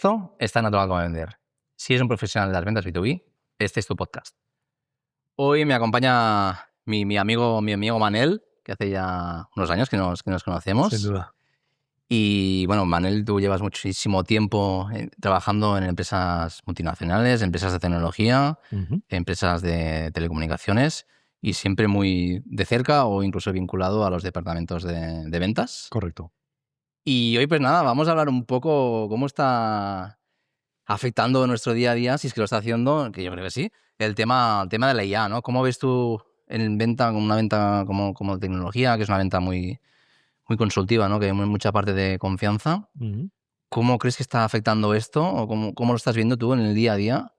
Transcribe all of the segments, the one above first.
esto está en Natural Como Vender. Si eres un profesional de las ventas B2B, este es tu podcast. Hoy me acompaña mi amigo Manel, que hace ya unos años que nos conocemos. Sin duda. Y bueno, Manel, tú llevas muchísimo tiempo trabajando en empresas multinacionales, empresas de tecnología, empresas de telecomunicaciones y siempre muy de cerca o incluso vinculado a los departamentos de ventas. Correcto. Y hoy pues nada, vamos a hablar un poco cómo está afectando nuestro día a día, si es que lo está haciendo, que yo creo que sí, el tema de la IA, ¿no? ¿Cómo ves tú en venta, una venta como tecnología, que es una venta muy consultiva, ¿no? Que hay mucha parte de confianza? ¿Cómo crees que está afectando esto? ¿O cómo lo estás viendo tú en el día a día?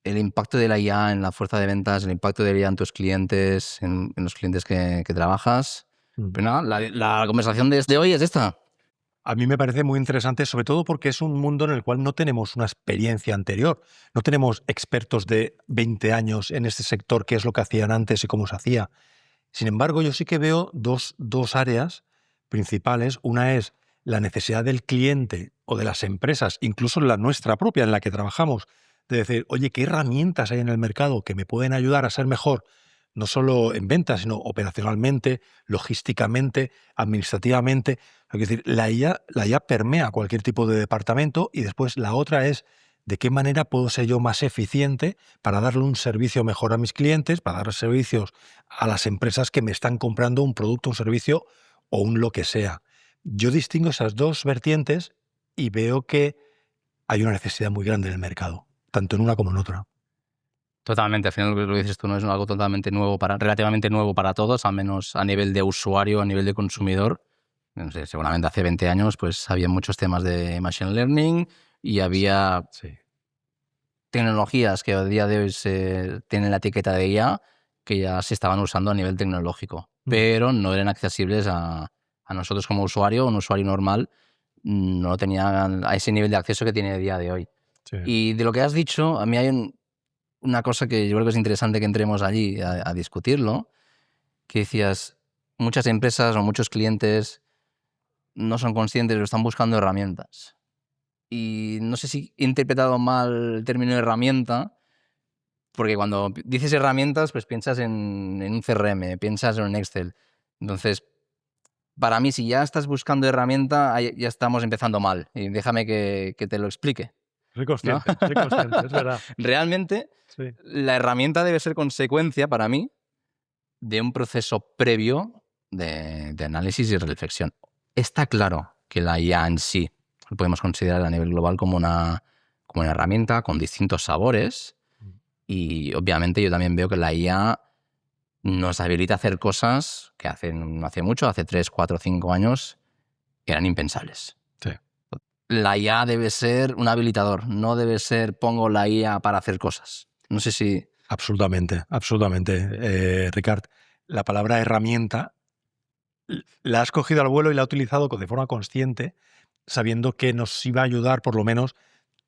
El impacto de la IA en la fuerza de ventas, el impacto de la IA en tus clientes, en los clientes que trabajas. Pero nada, la conversación de hoy es esta. A mí me parece muy interesante, sobre todo porque es un mundo en el cual no tenemos una experiencia anterior. No tenemos expertos de 20 años en este sector, qué es lo que hacían antes y cómo se hacía. Sin embargo, yo sí que veo dos áreas principales. Una es la necesidad del cliente o de las empresas, incluso la nuestra propia en la que trabajamos, de decir, oye, ¿qué herramientas hay en el mercado que me pueden ayudar a ser mejor? No solo en ventas, sino operacionalmente, logísticamente, administrativamente. Es decir, la IA permea cualquier tipo de departamento y después la otra es de qué manera puedo ser yo más eficiente para darle un servicio mejor a mis clientes, para dar servicios a las empresas que me están comprando un producto, un servicio o un lo que sea. Yo distingo esas dos vertientes y veo que hay una necesidad muy grande en el mercado, tanto en una como en otra. Totalmente, al final lo que dices tú no es algo totalmente nuevo, relativamente nuevo para todos, al menos a nivel de usuario, a nivel de consumidor. No sé, seguramente hace 20 años pues había muchos temas de machine learning y había tecnologías que a día de hoy tienen la etiqueta de IA que ya se estaban usando a nivel tecnológico, pero no eran accesibles a nosotros como usuario. Un usuario normal no tenía a ese nivel de acceso que tiene a día de hoy. Sí. Y de lo que has dicho, a mí hay una cosa que yo creo que es interesante que entremos allí a discutirlo, que decías, muchas empresas o muchos clientes no son conscientes o están buscando herramientas. Y no sé si he interpretado mal el término herramienta, porque cuando dices herramientas, pues piensas en un CRM, piensas en un Excel. Entonces, para mí, si ya estás buscando herramienta, ya estamos empezando mal. Y déjame que te lo explique. Soy consciente, es verdad. Realmente, Sí. la herramienta debe ser consecuencia, para mí, de un proceso previo de análisis y reflexión. Está claro que la IA en sí lo podemos considerar a nivel global como una herramienta con distintos sabores y obviamente yo también veo que la IA nos habilita a hacer cosas que hace 3, 4, 5 años eran impensables. Sí. La IA debe ser un habilitador, no debe ser pongo la IA para hacer cosas. No sé si... Absolutamente. Ricard, la palabra herramienta la has cogido al vuelo y la has utilizado de forma consciente, sabiendo que nos iba a ayudar por lo menos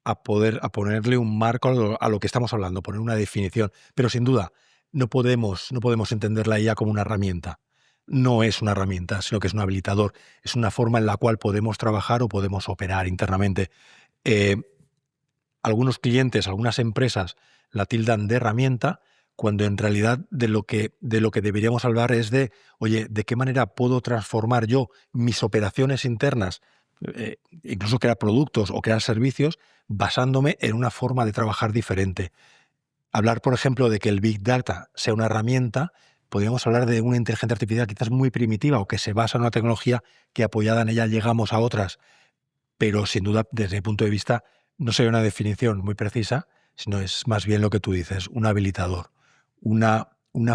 a ponerle un marco a lo que estamos hablando, poner una definición. Pero sin duda, no podemos entender la IA como una herramienta. No es una herramienta, sino que es un habilitador. Es una forma en la cual podemos trabajar o podemos operar internamente. Algunos clientes, algunas empresas la tildan de herramienta, cuando en realidad de lo que deberíamos hablar es de, oye, ¿de qué manera puedo transformar yo mis operaciones internas, incluso crear productos o crear servicios, basándome en una forma de trabajar diferente? Hablar, por ejemplo, de que el Big Data sea una herramienta, podríamos hablar de una inteligencia artificial quizás muy primitiva o que se basa en una tecnología que apoyada en ella llegamos a otras, pero sin duda, desde mi punto de vista, no sería una definición muy precisa, sino es más bien lo que tú dices, un habilitador, una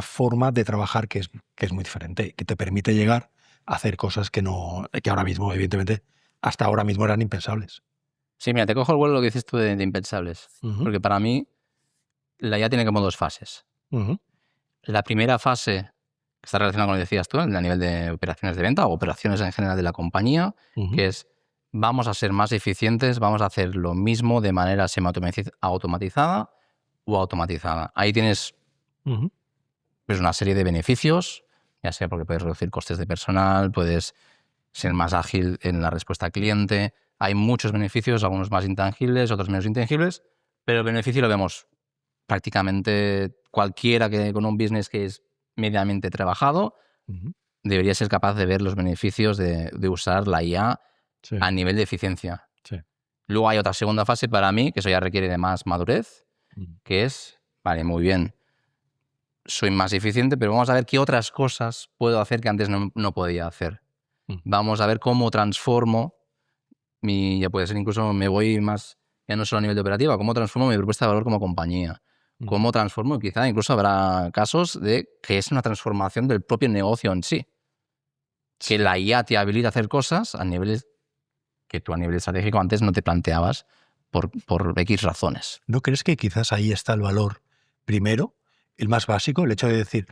forma de trabajar que es muy diferente, que te permite llegar a hacer cosas que ahora mismo, evidentemente, hasta ahora mismo eran impensables. Sí, mira, te cojo el vuelo lo que dices tú de impensables, porque para mí la IA tiene como dos fases. La primera fase, que está relacionada con lo que decías tú, a nivel de operaciones de venta o operaciones en general de la compañía, que es vamos a ser más eficientes, vamos a hacer lo mismo de manera semi-automatizada o automatizada. Ahí tienes pues, una serie de beneficios, ya sea porque puedes reducir costes de personal, puedes ser más ágil en la respuesta al cliente, hay muchos beneficios, algunos más intangibles, otros menos intangibles, pero el beneficio lo vemos prácticamente cualquiera que con un business que es medianamente trabajado debería ser capaz de ver los beneficios de usar la IA Sí, a nivel de eficiencia. sí. Luego hay otra segunda fase para mí, que eso ya requiere de más madurez, Mm. que es, vale, muy bien, soy más eficiente, pero vamos a ver qué otras cosas puedo hacer que antes no podía hacer. Mm. Vamos a ver cómo transformo ya puede ser incluso me voy más, ya no solo a nivel de operativa, cómo transformo mi propuesta de valor como compañía. Cómo transformo, quizá incluso habrá casos de que es una transformación del propio negocio en sí. Que la IA te habilita a hacer cosas a niveles que tú a nivel estratégico antes no te planteabas por X razones. ¿No crees que quizás ahí está el valor primero, el más básico, el hecho de decir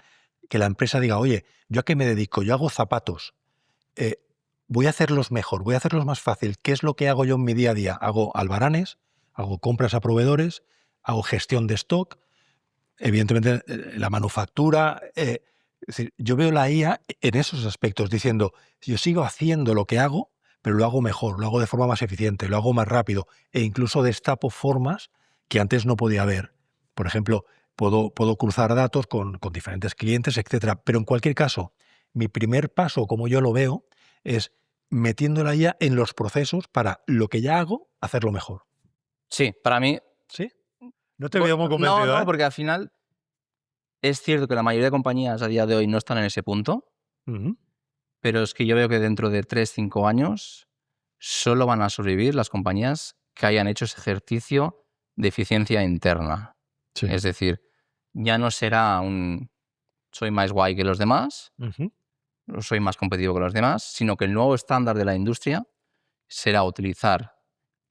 que la empresa diga, oye, ¿yo a qué me dedico? Yo hago zapatos. Voy a hacerlos mejor, voy a hacerlos más fácil. ¿Qué es lo que hago yo en mi día a día? Hago albaranes, hago compras a proveedores, hago gestión de stock, evidentemente la manufactura. Es decir, yo veo la IA en esos aspectos, diciendo, yo sigo haciendo lo que hago, pero lo hago mejor, lo hago de forma más eficiente, lo hago más rápido e incluso destapo formas que antes no podía ver. Por ejemplo, puedo cruzar datos con diferentes clientes, etcétera. Pero en cualquier caso, mi primer paso, como yo lo veo, es metiendo la IA en los procesos para lo que ya hago, hacerlo mejor. Sí, para mí... ¿Sí? No te veo muy convencido, No, porque al final es cierto que la mayoría de compañías a día de hoy no están en ese punto, pero es que yo veo que dentro de 3-5 años solo van a sobrevivir las compañías que hayan hecho ese ejercicio de eficiencia interna. Sí. Es decir, ya no será un soy más guay que los demás, o soy más competitivo que los demás, sino que el nuevo estándar de la industria será utilizar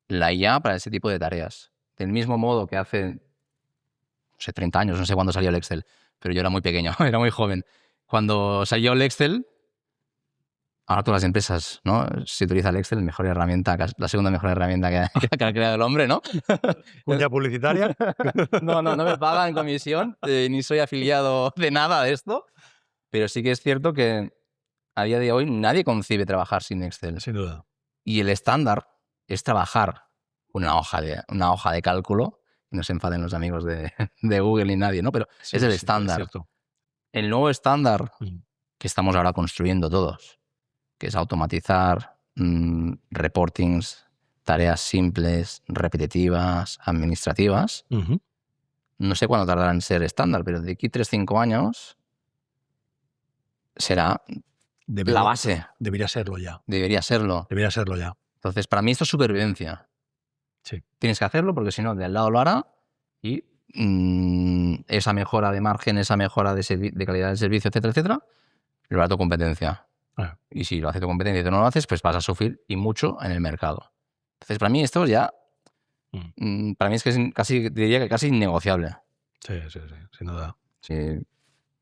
la IA para ese tipo de tareas. Del mismo modo que hace, no sé, 30 años, no sé cuándo salió el Excel, pero yo era muy pequeño, era muy joven. Cuando salió el Excel, ahora todas las empresas, ¿no? Se utiliza el Excel, mejor herramienta, la segunda mejor herramienta que ha creado el hombre, ¿no? ¿Cuña publicitaria? No me pagan comisión, ni soy afiliado de nada de esto, pero sí que es cierto que a día de hoy nadie concibe trabajar sin Excel. Sin duda. Y el estándar es trabajar una hoja de cálculo, y no se enfaden los amigos de Google ni nadie, ¿no? Pero Sí, es el sí, estándar. es cierto. El nuevo estándar que estamos ahora construyendo todos, que es automatizar reportings, tareas simples, repetitivas, administrativas. No sé cuándo tardará en ser estándar, pero de aquí 3-5 años será la base. Debería serlo ya. Debería serlo. Debería serlo ya. Entonces, para mí esto es supervivencia. Sí. Tienes que hacerlo porque si no, de al lado lo hará y esa mejora de margen, esa mejora de calidad del servicio, etcétera, etcétera, lo hará tu competencia. Y si lo hace tu competencia y tú no lo haces, pues vas a sufrir y mucho en el mercado. Entonces, para mí esto ya, para mí es que es casi, diría que casi innegociable. Sí, sin duda. Si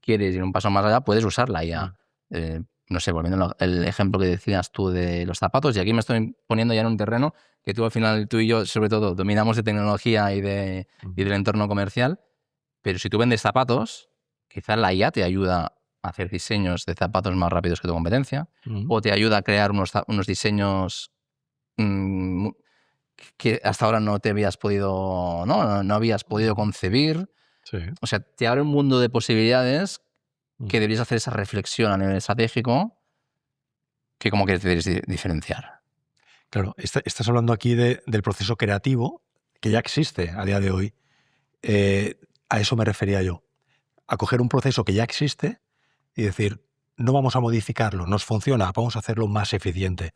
quieres ir un paso más allá, puedes usarla ya. No sé, volviendo al ejemplo que decías tú de los zapatos, y aquí me estoy poniendo ya en un terreno que tú al final, tú y yo, sobre todo, dominamos de tecnología y del entorno comercial, pero si tú vendes zapatos, quizás la IA te ayuda a hacer diseños de zapatos más rápidos que tu competencia, o te ayuda a crear unos diseños que hasta ahora no te habías podido, no habías podido concebir. Sí. O sea, te abre un mundo de posibilidades que deberías hacer esa reflexión a nivel estratégico que como que te debes diferenciar. Claro, estás hablando aquí del proceso creativo que ya existe a día de hoy. A eso me refería yo. A coger un proceso que ya existe y decir, no vamos a modificarlo, nos funciona, vamos a hacerlo más eficiente,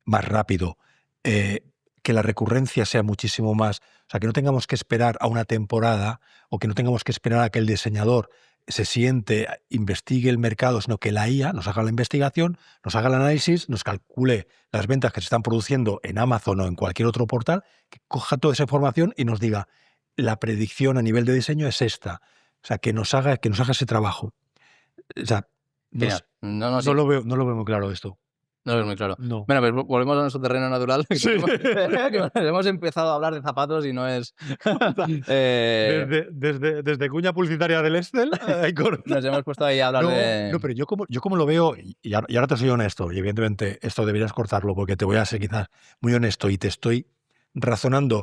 más rápido, que la recurrencia sea muchísimo más, o sea, que no tengamos que esperar a una temporada o que no tengamos que esperar a que el diseñador se siente, investigue el mercado, sino que la IA nos haga la investigación, nos haga el análisis, nos calcule las ventas que se están produciendo en Amazon o en cualquier otro portal, que coja toda esa información y nos diga, la predicción a nivel de diseño es esta. O sea, que nos haga ese trabajo. O sea, no lo veo muy claro esto. No lo ves muy claro. No. Bueno, pues volvemos a nuestro terreno natural. Sí. Que hemos empezado a hablar de zapatos y no es... Desde cuña publicitaria del Excel, nos hemos puesto ahí a hablar No, pero yo como lo veo, y ahora te soy honesto, y evidentemente esto deberías cortarlo porque te voy a ser quizás muy honesto y te estoy razonando,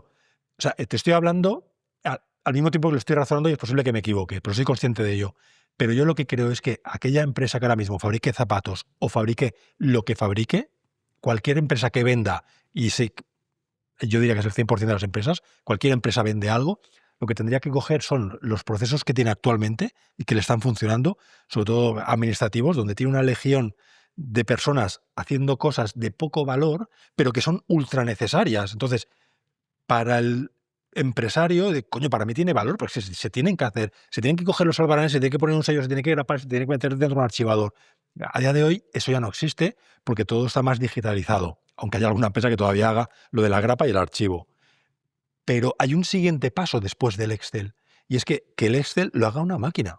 o sea, te estoy hablando al mismo tiempo que lo estoy razonando y es posible que me equivoque, pero soy consciente de ello. Pero yo lo que creo es que aquella empresa que ahora mismo fabrique zapatos o fabrique lo que fabrique, cualquier empresa que venda, yo diría que es el 100% de las empresas, cualquier empresa vende algo, lo que tendría que coger son los procesos que tiene actualmente y que le están funcionando, sobre todo administrativos, donde tiene una legión de personas haciendo cosas de poco valor, pero que son ultra necesarias. Entonces, para el empresario, coño, para mí tiene valor, porque se tienen que hacer, se tienen que coger los albaranes, se tiene que poner un sello, se tiene que grapar, se tiene que meter dentro de un archivador. A día de hoy eso ya no existe porque todo está más digitalizado, aunque haya alguna empresa que todavía haga lo de la grapa y el archivo. Pero hay un siguiente paso después del Excel, y es que el Excel lo haga una máquina.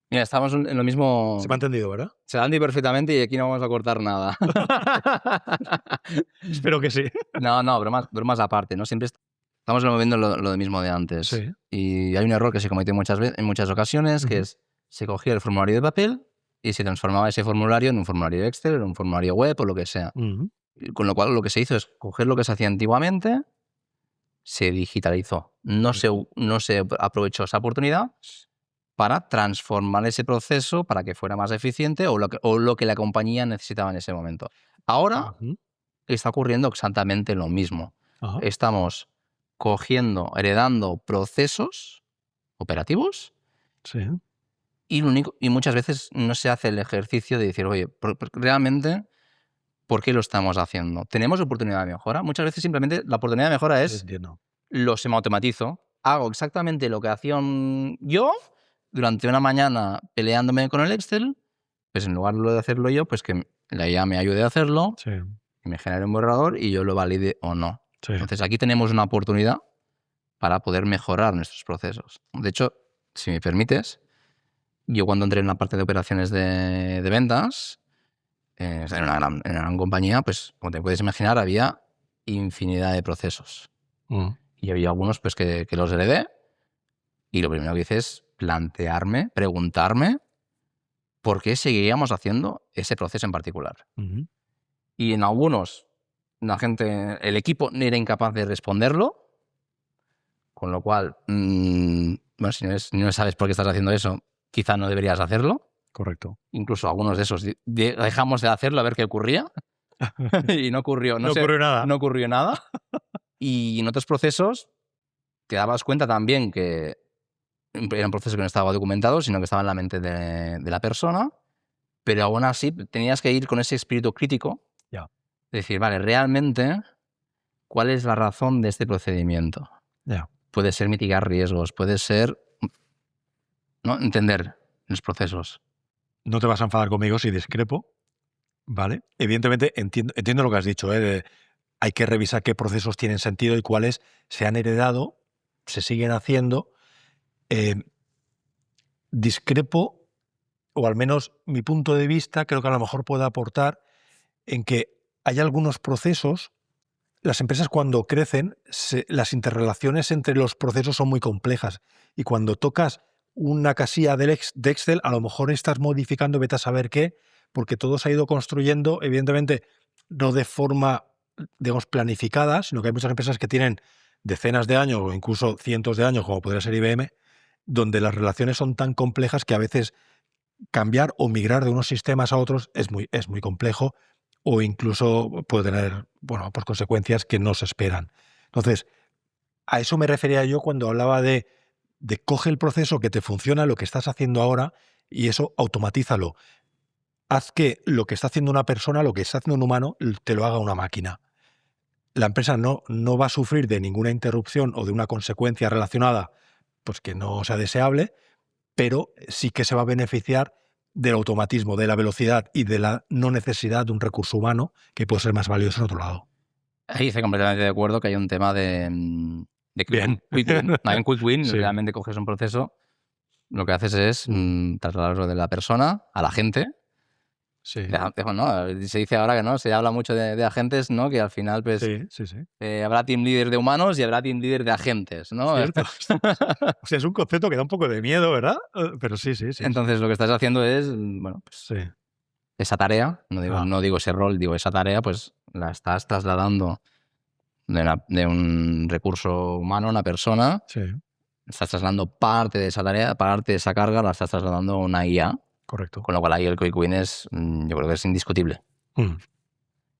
Mira, estamos en lo mismo... Se me ha entendido, ¿verdad? Se da perfectamente y aquí no vamos a cortar nada. Espero que sí. No, bromas aparte, ¿no? Siempre estamos moviendo lo mismo de antes. Sí. Y hay un error que se cometió en muchas ocasiones, que es, se cogía el formulario de papel y se transformaba ese formulario en un formulario Excel, en un formulario web o lo que sea. Con lo cual lo que se hizo es coger lo que se hacía antiguamente, se digitalizó. No se aprovechó esa oportunidad para transformar ese proceso para que fuera más eficiente o lo que la compañía necesitaba en ese momento. Ahora está ocurriendo exactamente lo mismo. Estamos heredando procesos operativos y muchas veces no se hace el ejercicio de decir, oye, realmente, ¿por qué lo estamos haciendo? ¿Tenemos oportunidad de mejora? Muchas veces simplemente la oportunidad de mejora es lo semiautomatizo. Hago exactamente lo que hacía yo durante una mañana peleándome con el Excel, pues en lugar de hacerlo yo, pues que la IA me ayude a hacerlo, y me genere un borrador y yo lo valide o no. Entonces aquí tenemos una oportunidad para poder mejorar nuestros procesos. De hecho, si me permites, yo cuando entré en la parte de operaciones de ventas, en una gran compañía, pues como te puedes imaginar, había infinidad de procesos. Y había algunos pues, que los heredé y lo primero que hice es preguntarme por qué seguíamos haciendo ese proceso en particular. Y en algunos, el equipo era incapaz de responderlo, con lo cual, bueno, si no sabes por qué estás haciendo eso, quizá no deberías hacerlo. Correcto. Incluso algunos de esos dejamos de hacerlo a ver qué ocurría y no ocurrió nada. No ocurrió nada. Y en otros procesos te dabas cuenta también que era un proceso que no estaba documentado, sino que estaba en la mente de la persona, pero aún así tenías que ir con ese espíritu crítico. Decir, vale, realmente, ¿cuál es la razón de este procedimiento? Puede ser mitigar riesgos, puede ser ¿no? Entender los procesos. No te vas a enfadar conmigo si discrepo, ¿vale? Evidentemente entiendo lo que has dicho, hay que revisar qué procesos tienen sentido y cuáles se han heredado, se siguen haciendo. Discrepo, o al menos mi punto de vista, creo que a lo mejor puede aportar en que hay algunos procesos, las empresas cuando crecen, las interrelaciones entre los procesos son muy complejas y cuando tocas una casilla de Excel, a lo mejor estás modificando, vete a saber qué, porque todo se ha ido construyendo, evidentemente, no de forma, digamos, planificada, sino que hay muchas empresas que tienen decenas de años o incluso cientos de años, como podría ser IBM, donde las relaciones son tan complejas que a veces cambiar o migrar de unos sistemas a otros es muy complejo o incluso puede tener pues consecuencias que no se esperan. Entonces, a eso me refería yo cuando hablaba de coge el proceso que te funciona, lo que estás haciendo ahora, y eso automatízalo. Haz que lo que está haciendo una persona, lo que está haciendo un humano, te lo haga una máquina. La empresa no va a sufrir de ninguna interrupción o de una consecuencia relacionada pues que no sea deseable, pero sí que se va a beneficiar del automatismo, de la velocidad y de la no necesidad de un recurso humano que puede ser más valioso en otro lado. Ahí estoy completamente de acuerdo que hay un tema de quick win. Hay un quick win, realmente coges un proceso, lo que haces es trasladarlo de la persona a la gente Sí. ¿no? Se dice ahora que no, se habla mucho de agentes, ¿no? Que al final, pues, Sí. habrá team leader de humanos y habrá team leader de agentes, ¿no? Cierto. O sea, es un concepto que da un poco de miedo, ¿verdad? Pero sí. Entonces, lo que estás haciendo es, bueno, pues, Sí. esa tarea, no digo ese rol, digo esa tarea, pues la estás trasladando de un recurso humano a una persona, Sí. estás trasladando parte de esa tarea, parte de esa carga, la estás trasladando a una IA, Correcto. con lo cual ahí el quick win es, yo creo que es indiscutible.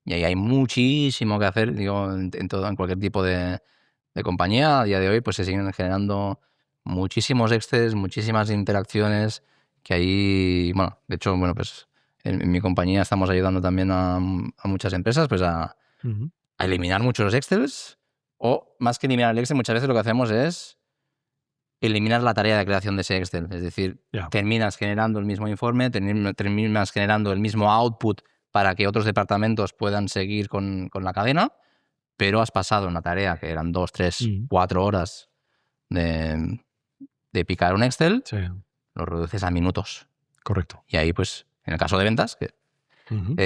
Y ahí hay muchísimo que hacer, digo, en cualquier tipo de compañía. A día de hoy pues se siguen generando muchísimos excels, muchísimas interacciones, que ahí, bueno, de hecho, bueno, pues en mi compañía estamos ayudando también a muchas empresas pues a eliminar muchos excels, o más que eliminar el excel, muchas veces lo que hacemos es eliminar la tarea de creación de ese excel. Es decir, terminas generando el mismo informe, terminas generando el mismo output para que otros departamentos puedan seguir con la cadena, pero has pasado una tarea que eran 2, 3, 4 horas de picar un Excel, lo reduces a minutos. Correcto. Y ahí, pues, en el caso de ventas, que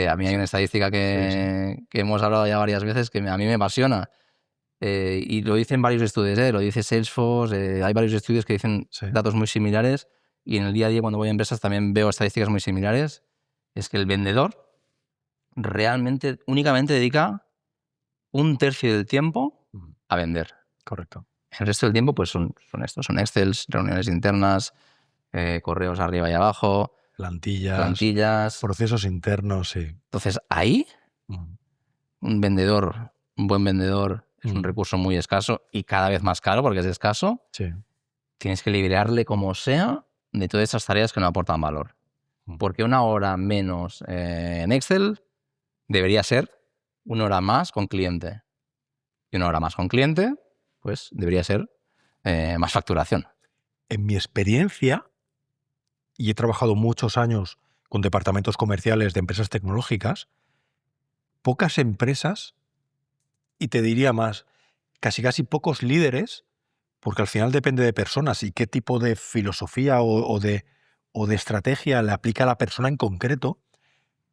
a mí hay una estadística que hemos hablado ya varias veces que a mí me apasiona. Y lo dicen varios estudios, lo dice Salesforce, hay varios estudios que dicen datos muy similares, y en el día a día cuando voy a empresas también veo estadísticas muy similares. Es que el vendedor realmente únicamente dedica 1/3 del tiempo a vender. Correcto. El resto del tiempo pues son son Excels, reuniones internas, correos arriba y abajo, plantillas, procesos internos, sí. Entonces ahí un buen vendedor es un recurso muy escaso y cada vez más caro porque es escaso. Tienes que liberarle como sea de todas esas tareas que no aportan valor. Porque una hora menos en Excel debería ser una hora más con cliente. Y una hora más con cliente, pues debería ser más facturación. En mi experiencia, y he trabajado muchos años con departamentos comerciales de empresas tecnológicas, pocas empresas, y te diría más, casi pocos líderes, porque al final depende de personas y qué tipo de filosofía o de estrategia le aplica a la persona en concreto,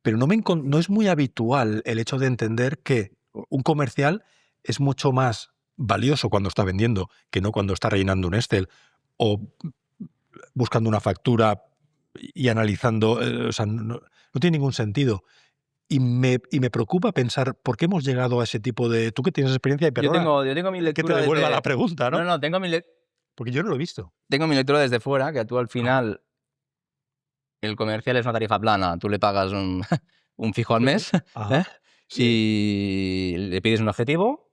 pero no es muy habitual el hecho de entender que un comercial es mucho más valioso cuando está vendiendo que no cuando está rellenando un Excel o buscando una factura y analizando. O sea, no tiene ningún sentido. Y me preocupa pensar por qué hemos llegado a ese tipo de... Tú que tienes experiencia, y perdona, yo tengo mi lectura que te devuelva la pregunta, ¿no? No, tengo porque yo no lo he visto. Tengo mi lectura desde fuera, que tú al final el comercial es una tarifa plana, tú le pagas un fijo al mes y le pides un objetivo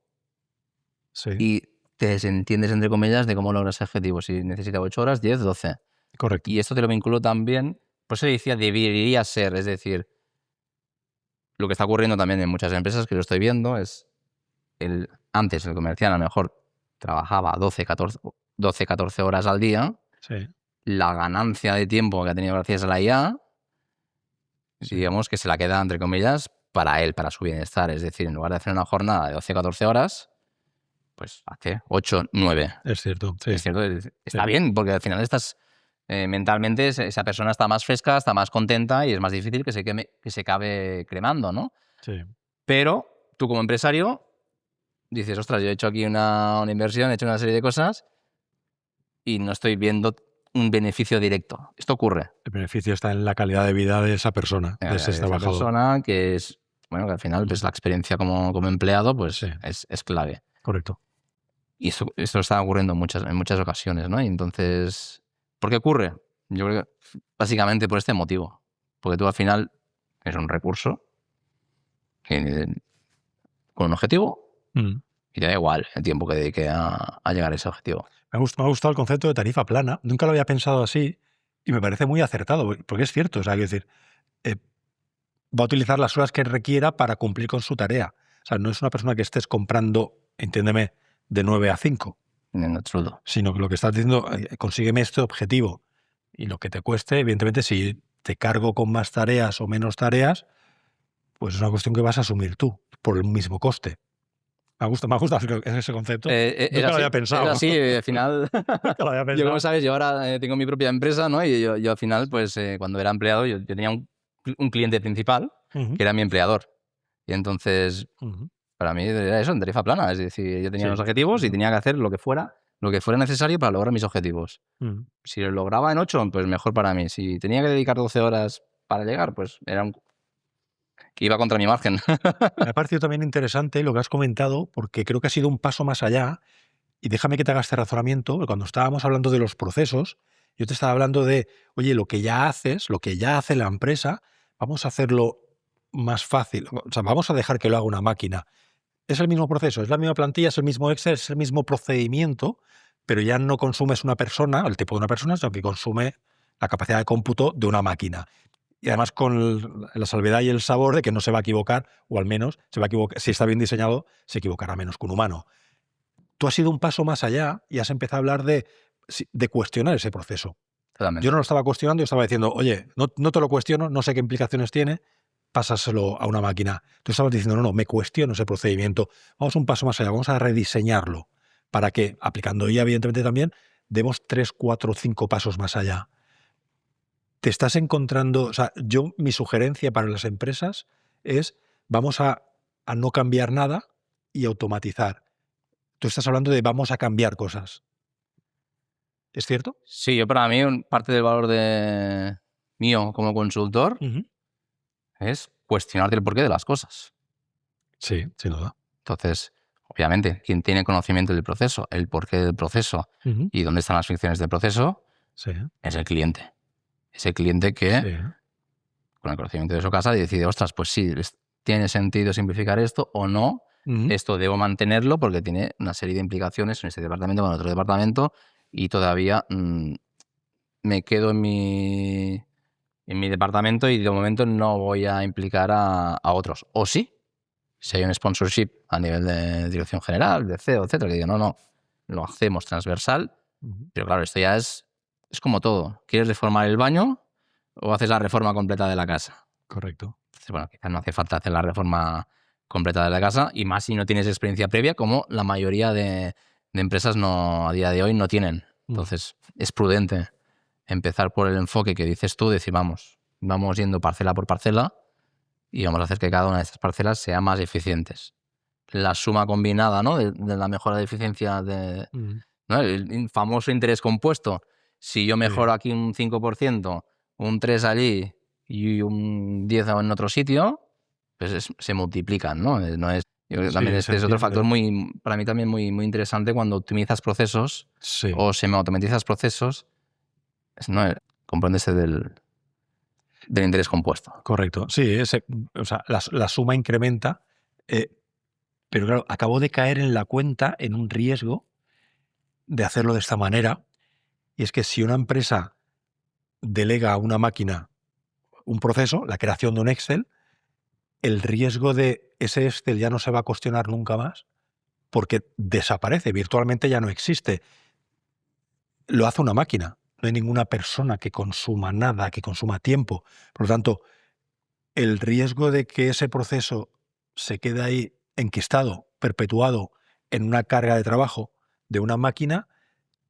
y te desentiendes, entre comillas, de cómo logras ese objetivo. Si necesita 8 horas, 10, 12. Correcto. Y esto te lo vinculo también, por eso decía, debería ser, es decir, lo que está ocurriendo también en muchas empresas, que lo estoy viendo, es antes el comercial a lo mejor trabajaba 12, 14 horas al día. La ganancia de tiempo que ha tenido gracias a la IA, digamos que se la queda, entre comillas, para él, para su bienestar. Es decir, en lugar de hacer una jornada de 12, 14 horas, pues hace 8, 9. Es cierto. Es cierto, está bien, porque al final estás mentalmente, esa persona está más fresca, está más contenta y es más difícil que se acabe cremando, ¿no? Pero tú como empresario dices, ostras, yo he hecho aquí una inversión, he hecho una serie de cosas y no estoy viendo un beneficio directo. Esto ocurre. El beneficio está en la calidad de vida de esa persona, de ese trabajador. Esa persona que es, bueno, que al final pues, la experiencia como empleado pues es clave. Correcto. Y esto está ocurriendo en muchas ocasiones, ¿no? Y entonces, ¿por qué ocurre? Yo creo que básicamente por este motivo. Porque tú al final es un recurso con un objetivo y te da igual el tiempo que dedique a llegar a ese objetivo. Me ha gustado el concepto de tarifa plana. Nunca lo había pensado así y me parece muy acertado, porque es cierto. O sea, quiero decir, va a utilizar las horas que requiera para cumplir con su tarea. O sea, no es una persona que estés comprando, entiéndeme, de 9 a 5. En absoluto. Sino que lo que estás diciendo, consígueme este objetivo. Y lo que te cueste, evidentemente, si te cargo con más tareas o menos tareas, pues es una cuestión que vas a asumir tú, por el mismo coste. Me ha gustado ese concepto. Nunca lo había pensado. Es así, al final. Nunca lo había pensado. Yo, como sabes, yo ahora tengo mi propia empresa, ¿no? Y yo al final, pues cuando era empleado, yo tenía un cliente principal, que era mi empleador. Y entonces, para mí era eso, en tarifa plana. Es decir, yo tenía unos objetivos y tenía que hacer lo que fuera necesario para lograr mis objetivos. Si lo lograba en 8, pues mejor para mí. Si tenía que dedicar 12 horas para llegar, pues que iba contra mi margen. Me ha parecido también interesante lo que has comentado, porque creo que ha sido un paso más allá. Y déjame que te haga este razonamiento. Cuando estábamos hablando de los procesos, yo te estaba hablando de, oye, lo que ya haces, lo que ya hace la empresa, vamos a hacerlo más fácil. O sea, vamos a dejar que lo haga una máquina. Es el mismo proceso, es la misma plantilla, es el mismo Excel, es el mismo procedimiento, pero ya no consumes una persona, el tipo de una persona, sino que consume la capacidad de cómputo de una máquina. Y además con la salvedad y el sabor de que no se va a equivocar, o al menos se va a equivocar, si está bien diseñado, se equivocará menos que un humano. Tú has ido un paso más allá y has empezado a hablar de cuestionar ese proceso. Totalmente. Yo no lo estaba cuestionando, yo estaba diciendo, oye, no te lo cuestiono, no sé qué implicaciones tiene, pásaselo a una máquina. Tú estabas diciendo, no, me cuestiono ese procedimiento. Vamos un paso más allá, vamos a rediseñarlo para que, aplicando IA, evidentemente también, demos 3, 4, 5 pasos más allá. Te estás encontrando, o sea, mi sugerencia para las empresas es, vamos a no cambiar nada y automatizar. Tú estás hablando de vamos a cambiar cosas. ¿Es cierto? Sí, yo para mí parte del valor mío como consultor es cuestionarte el porqué de las cosas. Sí, sin duda. Entonces, obviamente, quien tiene conocimiento del proceso, el porqué del proceso y dónde están las fricciones del proceso, es el cliente. Es el cliente que, con el conocimiento de su casa, decide, ostras, pues sí, tiene sentido simplificar esto o no. Esto debo mantenerlo porque tiene una serie de implicaciones en este departamento, con otro departamento, y todavía me quedo en mi departamento y de momento no voy a implicar a otros. O sí, si hay un sponsorship a nivel de dirección general, de CEO, etcétera, que digo, no, lo hacemos transversal, pero claro, esto ya es como todo. ¿Quieres reformar el baño o haces la reforma completa de la casa? Correcto. Entonces, bueno, quizás no hace falta hacer la reforma completa de la casa, y más si no tienes experiencia previa, como la mayoría de empresas a día de hoy no tienen. Entonces, es prudente empezar por el enfoque que dices tú, decir, vamos yendo parcela por parcela y vamos a hacer que cada una de estas parcelas sea más eficientes. La suma combinada, ¿no?, de la mejora de eficiencia, ¿no?, el famoso interés compuesto. Si yo mejoro aquí un 5%, un 3% allí y un 10% en otro sitio, pues se multiplican, ¿no? También este es otro factor para mí también muy interesante cuando optimizas procesos o semi-automatizas procesos, ¿no?, compréndese del interés compuesto. Correcto. Sí, o sea, la suma incrementa, pero claro, acabo de caer en la cuenta en un riesgo de hacerlo de esta manera, y es que si una empresa delega a una máquina un proceso, la creación de un Excel, el riesgo de ese Excel ya no se va a cuestionar nunca más porque desaparece, virtualmente ya no existe. Lo hace una máquina, no hay ninguna persona que consuma nada, que consuma tiempo. Por lo tanto, el riesgo de que ese proceso se quede ahí enquistado, perpetuado en una carga de trabajo de una máquina,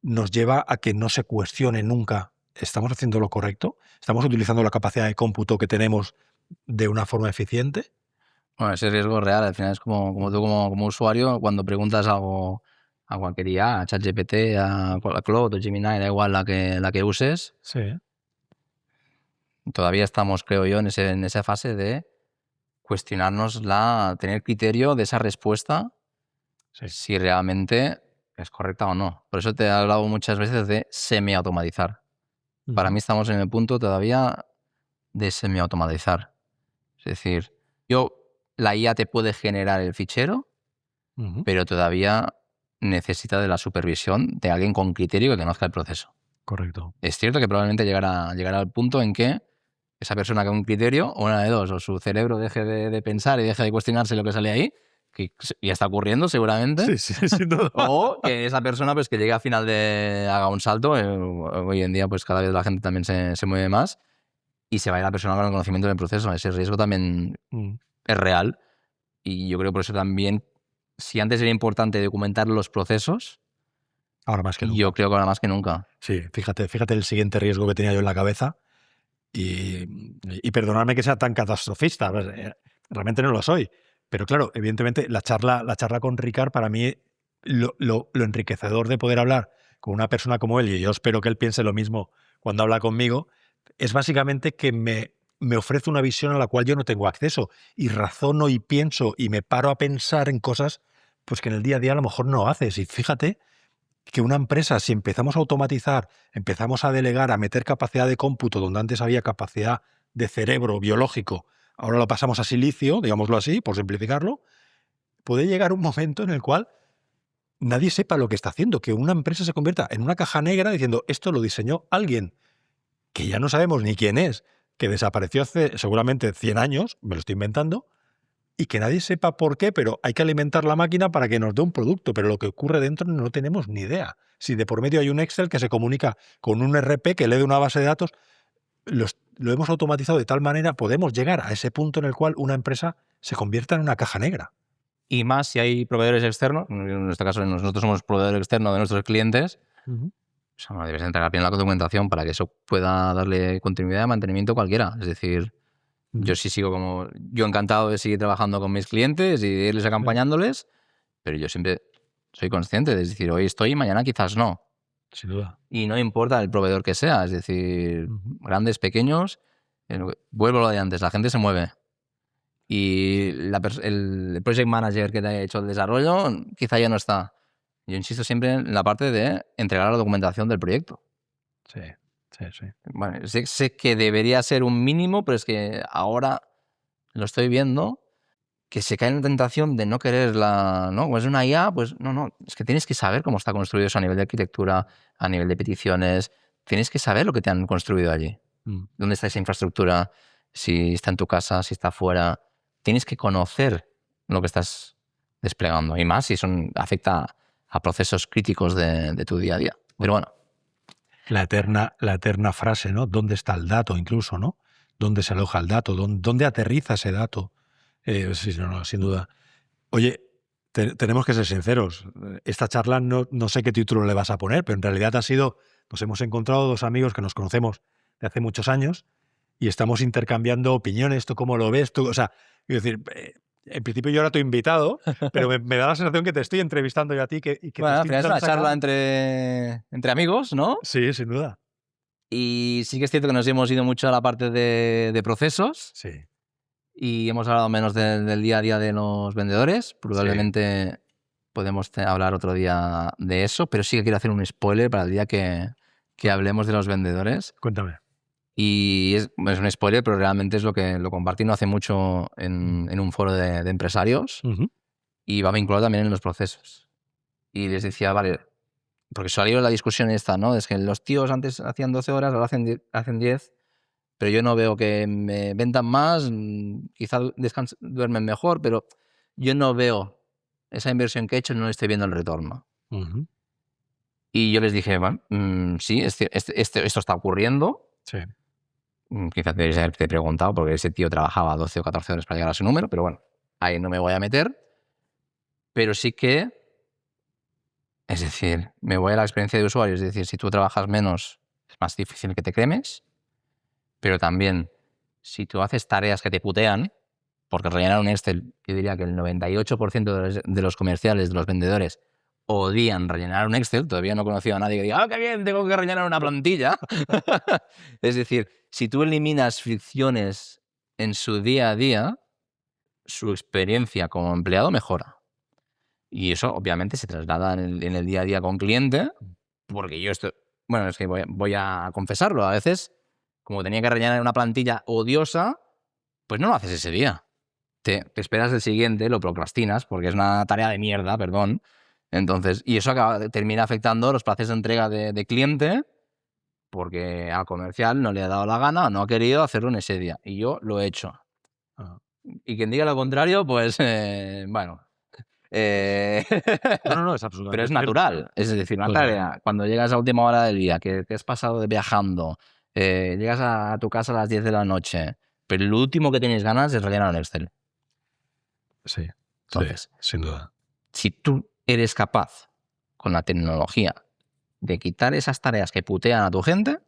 nos lleva a que no se cuestione nunca. ¿Estamos haciendo lo correcto? ¿Estamos utilizando la capacidad de cómputo que tenemos de una forma eficiente? Bueno, ese riesgo es real. Al final es como tú como usuario, cuando preguntas algo a cualquier IA, a ChatGPT, a Claude o Gemini, da igual la que uses, todavía estamos, creo yo, en esa fase de cuestionarnos, tener criterio de esa respuesta, si realmente es correcta o no. Por eso te he hablado muchas veces de semi-automatizar. Para mí estamos en el punto todavía de semi-automatizar. Es decir, la IA te puede generar el fichero, pero todavía necesita de la supervisión de alguien con criterio que conozca el proceso. Correcto. Es cierto que probablemente llegará al punto en que esa persona con un criterio, o una de dos, o su cerebro deje de pensar y deje de cuestionarse lo que sale ahí, que ya está ocurriendo seguramente, sin duda. o que esa persona pues que llegue al final haga un salto. Hoy en día pues cada vez la gente también se mueve más y se vaya la persona con el conocimiento del proceso. Ese riesgo también es real, y yo creo por eso también, si antes era importante documentar los procesos, ahora más que nunca. Yo creo que ahora más que nunca. Sí, fíjate el siguiente riesgo que tenía yo en la cabeza. Y perdonadme que sea tan catastrofista, realmente no lo soy. Pero claro, evidentemente la charla con Ricard, para mí, lo enriquecedor de poder hablar con una persona como él, y yo espero que él piense lo mismo cuando habla conmigo, es básicamente que me ofrece una visión a la cual yo no tengo acceso. Y razono y pienso y me paro a pensar en cosas pues que en el día a día a lo mejor no haces. Y fíjate que una empresa, si empezamos a automatizar, empezamos a delegar, a meter capacidad de cómputo donde antes había capacidad de cerebro biológico, ahora lo pasamos a silicio, digámoslo así, por simplificarlo, puede llegar un momento en el cual nadie sepa lo que está haciendo, que una empresa se convierta en una caja negra diciendo esto lo diseñó alguien que ya no sabemos ni quién es, que desapareció hace seguramente 100 años, me lo estoy inventando, y que nadie sepa por qué, pero hay que alimentar la máquina para que nos dé un producto, pero lo que ocurre dentro no tenemos ni idea. Si de por medio hay un Excel que se comunica con un RP que lee de una base de datos, lo hemos automatizado de tal manera, podemos llegar a ese punto en el cual una empresa se convierta en una caja negra. Y más si hay proveedores externos, en este caso nosotros somos proveedor externo de nuestros clientes, o sea, debes entregar bien la documentación para que eso pueda darle continuidad y mantenimiento cualquiera. Es decir, yo sí sigo yo encantado de seguir trabajando con mis clientes y de irles acompañándoles, pero yo siempre soy consciente de decir, hoy estoy y mañana quizás no. Sin duda. Y no importa el proveedor que sea, es decir, grandes, pequeños, vuelvo a lo de antes, la gente se mueve. Y el project manager que te ha hecho el desarrollo quizá ya no está. Yo insisto siempre en la parte de entregar la documentación del proyecto. Sí. Bueno, sé que debería ser un mínimo, pero es que ahora lo estoy viendo que se cae en la tentación de no quererla, ¿no? Pues es una IA, pues no, es que tienes que saber cómo está construido eso a nivel de arquitectura, a nivel de peticiones, tienes que saber lo que te han construido allí. ¿Dónde está esa infraestructura? Si está en tu casa, si está fuera. Tienes que conocer lo que estás desplegando, y más si afecta a procesos críticos de tu día a día. Pero bueno. La eterna frase, ¿no? ¿Dónde está el dato incluso, ¿no? ¿Dónde se aloja el dato? ¿Dónde aterriza ese dato? Sí, no, sin duda. Oye, tenemos que ser sinceros. Esta charla no sé qué título le vas a poner, pero en realidad nos hemos encontrado dos amigos que nos conocemos de hace muchos años y estamos intercambiando opiniones. ¿Tú cómo lo ves? O sea, quiero decir, en principio yo era tu invitado, pero me da la sensación que te estoy entrevistando yo a ti. Y que Bueno, al te final es una charla sacar... entre amigos, ¿no? Sí, sin duda. Y sí que es cierto que nos hemos ido mucho a la parte de procesos. Sí. Y hemos hablado menos del día a día de los vendedores. Probablemente podemos hablar otro día de eso, pero sí que quiero hacer un spoiler para el día que hablemos de los vendedores. Cuéntame. Y es un spoiler, pero realmente es lo que lo compartí no hace mucho en un foro de empresarios y va vinculado también en los procesos. Y les decía, vale, porque salió la discusión esta, ¿no? Es que los tíos antes hacían 12 horas, ahora hacen 10, pero yo no veo que me vendan más, quizá duermen mejor, pero yo no veo esa inversión que he hecho, no estoy viendo el retorno. Y yo les dije, bueno, sí, esto está ocurriendo. Sí. Quizás deberías haberte preguntado porque ese tío trabajaba 12 o 14 horas para llegar a su número, pero bueno, ahí no me voy a meter. Pero sí que, es decir, me voy a la experiencia de usuario, es decir, si tú trabajas menos, es más difícil que te cremes, pero también, si tú haces tareas que te putean, porque rellenar un Excel, yo diría que el 98% de los comerciales, de los vendedores, odian rellenar un Excel. Todavía no he conocido a nadie que diga, ¡ah, qué bien, tengo que rellenar una plantilla! Es decir, si tú eliminas fricciones en su día a día, su experiencia como empleado mejora. Y eso, obviamente, se traslada en el día a día con cliente, porque yo bueno, es que voy a confesarlo. A veces, como tenía que rellenar una plantilla odiosa, pues no lo haces ese día. Te esperas el siguiente, lo procrastinas, porque es una tarea de mierda, perdón. Entonces, y eso termina afectando los plazos de entrega de cliente, porque al comercial no le ha dado la gana o no ha querido hacerlo en ese día. Y yo lo he hecho. Y quien diga lo contrario, pues, bueno. No, es absolutamente. Pero es natural. Es decir, una tarea, cuando llegas a última hora del día, que has pasado viajando, llegas a tu casa a las 10 de la noche, pero lo último que tienes ganas es rellenar un Excel. Sí. Entonces, sin duda. Si tú eres capaz, con la tecnología, de quitar esas tareas que putean a tu gente,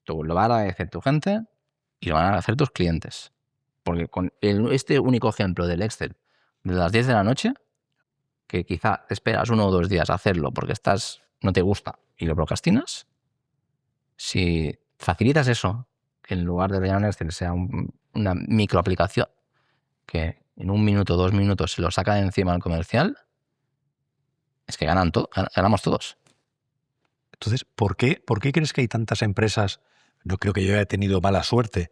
tú lo va a agradecer tu gente y lo van a hacer tus clientes. Porque con este único ejemplo del Excel de las 10 de la noche, que quizá te esperas 1 o 2 días a hacerlo porque no te gusta y lo procrastinas, si facilitas eso, que en lugar de rellenar en Excel sea una microaplicación que en 1 minuto, 2 minutos se lo saca de encima al comercial, es que ganamos todos. Entonces, ¿por qué crees que hay tantas empresas? No creo que yo haya tenido mala suerte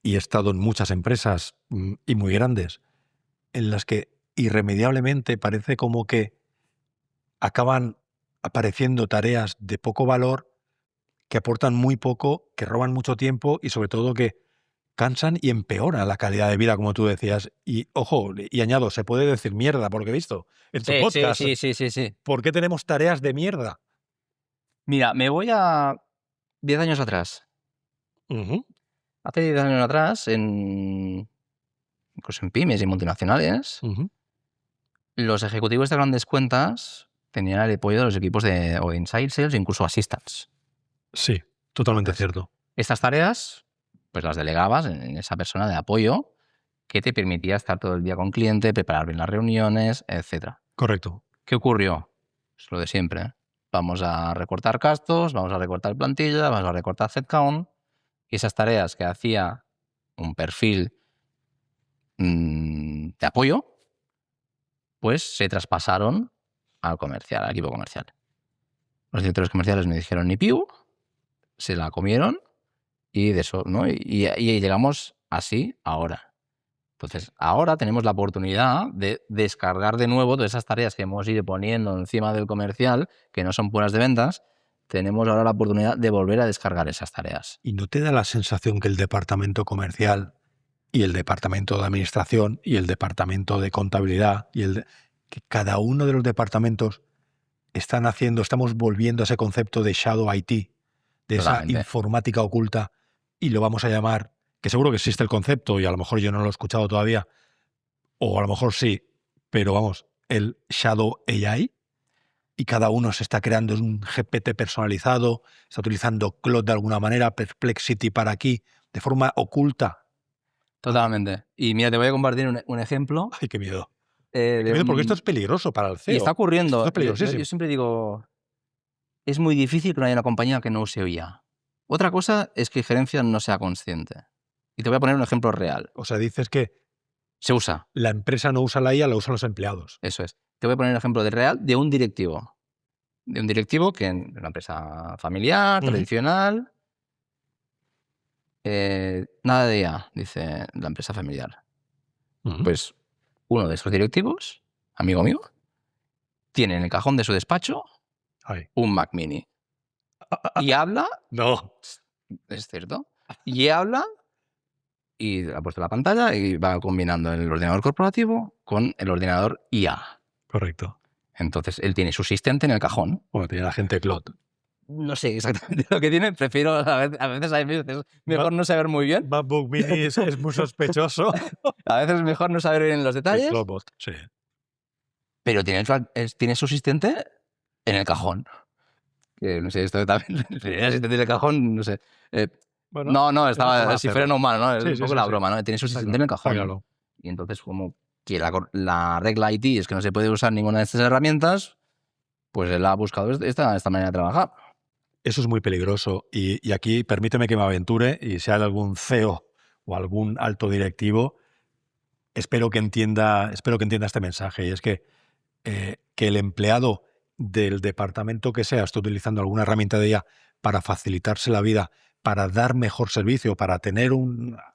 y he estado en muchas empresas y muy grandes en las que irremediablemente parece como que acaban apareciendo tareas de poco valor, que aportan muy poco, que roban mucho tiempo y sobre todo que cansan y empeoran la calidad de vida, como tú decías. Y ojo, y añado, se puede decir mierda, por lo que he visto en tu podcast. Sí. ¿Por qué tenemos tareas de mierda? Mira, me voy a 10 años atrás. Ujú. Hace 10 años atrás, incluso en pymes y multinacionales, Ujú. los ejecutivos de grandes cuentas tenían el apoyo de los equipos de inside sales, incluso assistants. Sí, totalmente Entonces, cierto. estas tareas, pues las delegabas en esa persona de apoyo que te permitía estar todo el día con cliente, preparar bien las reuniones, etc. Correcto. ¿Qué ocurrió? Es lo de siempre. Vamos a recortar gastos, vamos a recortar plantilla, vamos a recortar headcount, y esas tareas que hacía un perfil de apoyo, pues se traspasaron al comercial, al equipo comercial. Los directores comerciales no dijeron ni piu, se la comieron y de eso, ¿no? Y llegamos así ahora. Entonces, ahora tenemos la oportunidad de descargar de nuevo todas esas tareas que hemos ido poniendo encima del comercial, que no son puras de ventas. Tenemos ahora la oportunidad de volver a descargar esas tareas. ¿Y no te da la sensación que el departamento comercial y el departamento de administración y el departamento de contabilidad que cada uno de los departamentos estamos volviendo a ese concepto de shadow IT, de esa Totalmente. informática oculta, y lo vamos a llamar, que seguro que existe el concepto y a lo mejor yo no lo he escuchado todavía, o a lo mejor sí, pero vamos, el shadow AI, y cada uno se está creando un GPT personalizado, está utilizando Claude de alguna manera, Perplexity para aquí, de forma oculta. Totalmente. Y mira, te voy a compartir un ejemplo. ¡Ay, qué miedo! Qué Qué miedo, porque esto es peligroso para el CEO. Y está ocurriendo. Esto es peligrosísimo. Yo siempre digo, es muy difícil que no haya una compañía que no use IA. Otra cosa es que gerencia no sea consciente. Y te voy a poner un ejemplo real. O sea, dices que Se usa. la empresa no usa la IA, la usan los empleados. Eso es. Te voy a poner un ejemplo real de un directivo. De un directivo que en una empresa familiar, tradicional, nada de IA, dice la empresa familiar. Pues uno de esos directivos, amigo mío, tiene en el cajón de su despacho un Mac Mini. Y habla... No. Es cierto. Y habla y ha puesto la pantalla y va combinando el ordenador corporativo con el ordenador IA. Correcto. Entonces, él tiene su asistente en el cajón. Bueno, tiene la gente Claude. No sé exactamente lo que tiene. Prefiero, a veces es mejor no saber muy bien. MacBook Mini es muy sospechoso. A veces es mejor no saber bien los detalles. Cloudbot, sí. Pero tiene su asistente en el cajón. Que no sé, esto también. El asistente en el cajón, no sé. Bueno, no, estaba. Si fuera un humano, ¿no? Es un poco la broma, ¿no? Tiene su asistente en el cajón. Claro. Y entonces, como que la regla IT es que no se puede usar ninguna de estas herramientas, pues él ha buscado esta manera de trabajar. Eso es muy peligroso. Y aquí permíteme que me aventure, y si hay algún CEO o algún alto directivo, espero que entienda este mensaje. Y es que el empleado del departamento que sea esté utilizando alguna herramienta de IA para facilitarse la vida, para dar mejor servicio, para tener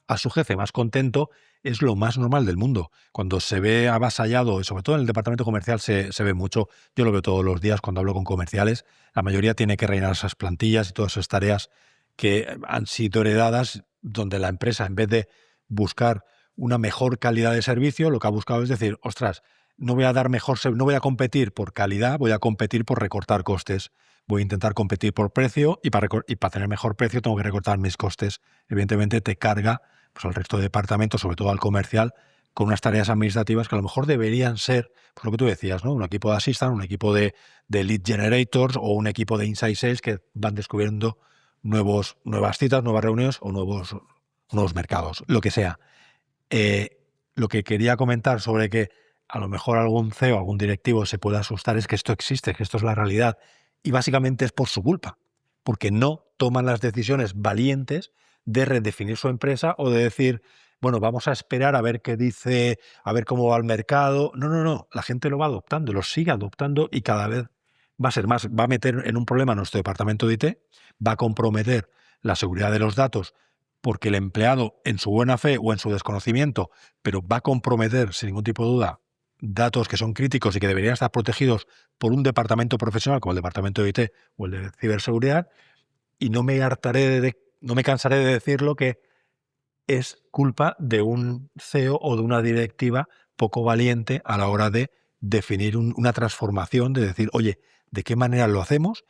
a su jefe más contento, es lo más normal del mundo. Cuando se ve avasallado, y sobre todo en el departamento comercial se ve mucho, yo lo veo todos los días cuando hablo con comerciales, la mayoría tiene que rellenar esas plantillas y todas esas tareas que han sido heredadas, donde la empresa, en vez de buscar una mejor calidad de servicio, lo que ha buscado es decir, ostras, no voy a competir por calidad, voy a competir por recortar costes. Voy a intentar competir por precio y para tener mejor precio tengo que recortar mis costes. Evidentemente te carga pues, al resto de departamentos, sobre todo al comercial, con unas tareas administrativas que a lo mejor deberían ser, pues lo que tú decías, ¿no? Un equipo de assistant, un equipo de lead generators o un equipo de inside sales que van descubriendo nuevas citas, nuevas reuniones o nuevos mercados, lo que sea. Lo que quería comentar sobre que a lo mejor algún CEO, algún directivo se puede asustar es que esto existe, que esto es la realidad. Y básicamente es por su culpa, porque no toman las decisiones valientes de redefinir su empresa o de decir, bueno, vamos a esperar a ver qué dice, a ver cómo va el mercado. No, no, no. La gente lo va adoptando, lo sigue adoptando y cada vez va a ser más. Va a meter en un problema a nuestro departamento de IT, va a comprometer la seguridad de los datos porque el empleado, en su buena fe o en su desconocimiento, pero va a comprometer, sin ningún tipo de duda, datos que son críticos y que deberían estar protegidos por un departamento profesional como el departamento de IT o el de ciberseguridad, y no me cansaré de decirlo que es culpa de un CEO o de una directiva poco valiente a la hora de definir una transformación, de decir, oye, ¿de qué manera lo hacemos?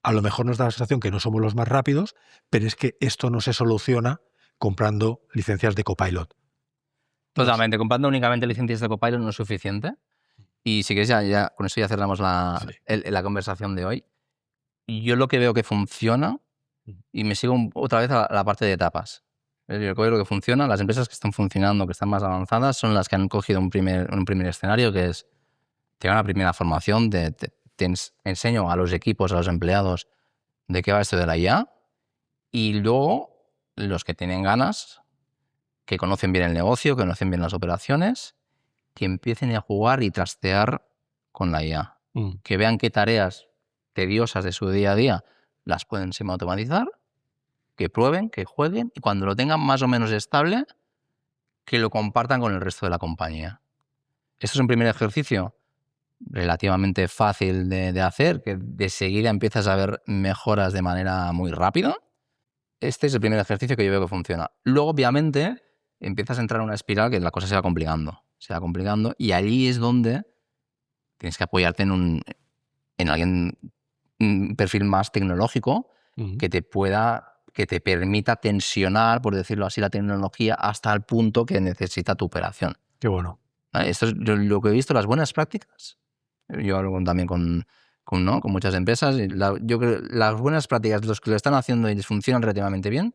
A lo mejor nos da la sensación que no somos los más rápidos, pero es que esto no se soluciona comprando licencias de Copilot. Totalmente. Comprando únicamente licencias de Copilot no es suficiente. Y si quieres, ya con eso ya cerramos la conversación de hoy. Yo lo que veo que funciona, y me sigo otra vez a la parte de etapas. Yo creo que lo que funciona, las empresas que están funcionando, que están más avanzadas, son las que han cogido un primer escenario, que es, te una primera formación, te enseño a los equipos, a los empleados, de qué va esto de la IA, y luego los que tienen ganas, que conocen bien el negocio, que conocen bien las operaciones, que empiecen a jugar y trastear con la IA. Que vean qué tareas tediosas de su día a día las pueden semi-automatizar, que prueben, que jueguen, y cuando lo tengan más o menos estable, que lo compartan con el resto de la compañía. Esto es un primer ejercicio relativamente fácil de hacer, que de seguida empiezas a ver mejoras de manera muy rápida. Este es el primer ejercicio que yo veo que funciona. Luego, obviamente, empiezas a entrar en una espiral que la cosa se va complicando, y allí es donde tienes que apoyarte en alguien, un perfil más tecnológico, que te permita tensionar, por decirlo así, la tecnología hasta el punto que necesita tu operación. Qué bueno. Esto es lo que he visto, las buenas prácticas. Yo hablo también con muchas empresas. Yo creo que las buenas prácticas, los que lo están haciendo y les funcionan relativamente bien,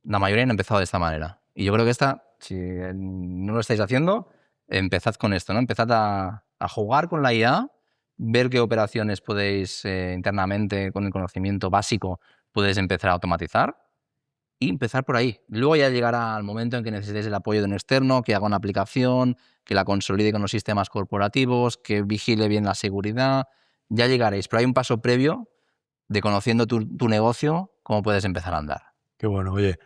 la mayoría han empezado de esta manera. Y yo creo que si no lo estáis haciendo, empezad con esto, ¿no? Empezad a jugar con la IA, ver qué operaciones podéis internamente, con el conocimiento básico, podéis empezar a automatizar y empezar por ahí. Luego ya llegará el momento en que necesitéis el apoyo de un externo, que haga una aplicación, que la consolide con los sistemas corporativos, que vigile bien la seguridad. Ya llegaréis, pero hay un paso previo de conociendo tu negocio, cómo puedes empezar a andar. Qué bueno. Oye,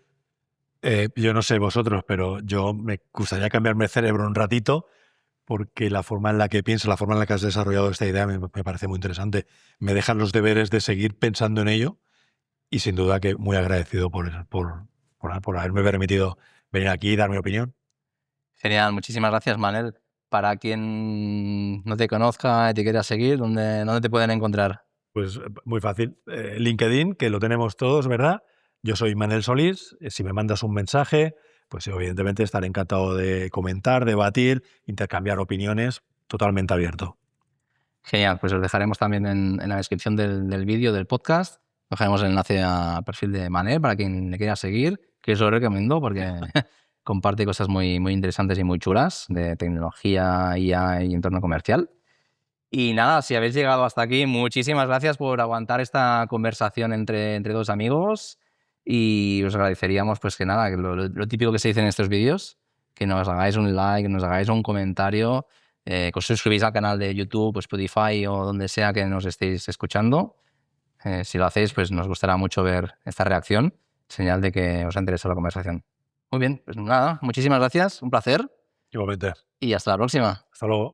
yo no sé vosotros, pero yo me gustaría cambiarme el cerebro un ratito, porque la forma en la que piensas, la forma en la que has desarrollado esta idea me parece muy interesante. Me dejan los deberes de seguir pensando en ello y sin duda que muy agradecido por haberme permitido venir aquí y dar mi opinión. Genial, muchísimas gracias, Manel. Para quien no te conozca y te quiera seguir, ¿dónde te pueden encontrar? Pues muy fácil. LinkedIn, que lo tenemos todos, ¿verdad? Yo soy Manel Solís. Si me mandas un mensaje, pues evidentemente estaré encantado de comentar, debatir, intercambiar opiniones, totalmente abierto. Genial, pues os dejaremos también en la descripción del vídeo del podcast. Dejaremos el enlace al perfil de Manel para quien le quiera seguir, que os lo recomiendo porque comparte cosas muy, muy interesantes y muy chulas de tecnología, IA y entorno comercial. Y nada, si habéis llegado hasta aquí, muchísimas gracias por aguantar esta conversación entre dos amigos, y os agradeceríamos pues que nada, que lo típico que se dice en estos vídeos, que nos hagáis un like, que nos hagáis un comentario, que os suscribáis al canal de YouTube, Spotify o donde sea que nos estéis escuchando. Si lo hacéis, pues nos gustará mucho ver esta reacción, señal de que os ha interesado la conversación. Muy bien, pues nada, muchísimas gracias, un placer. Igualmente. Y hasta la próxima. Hasta luego.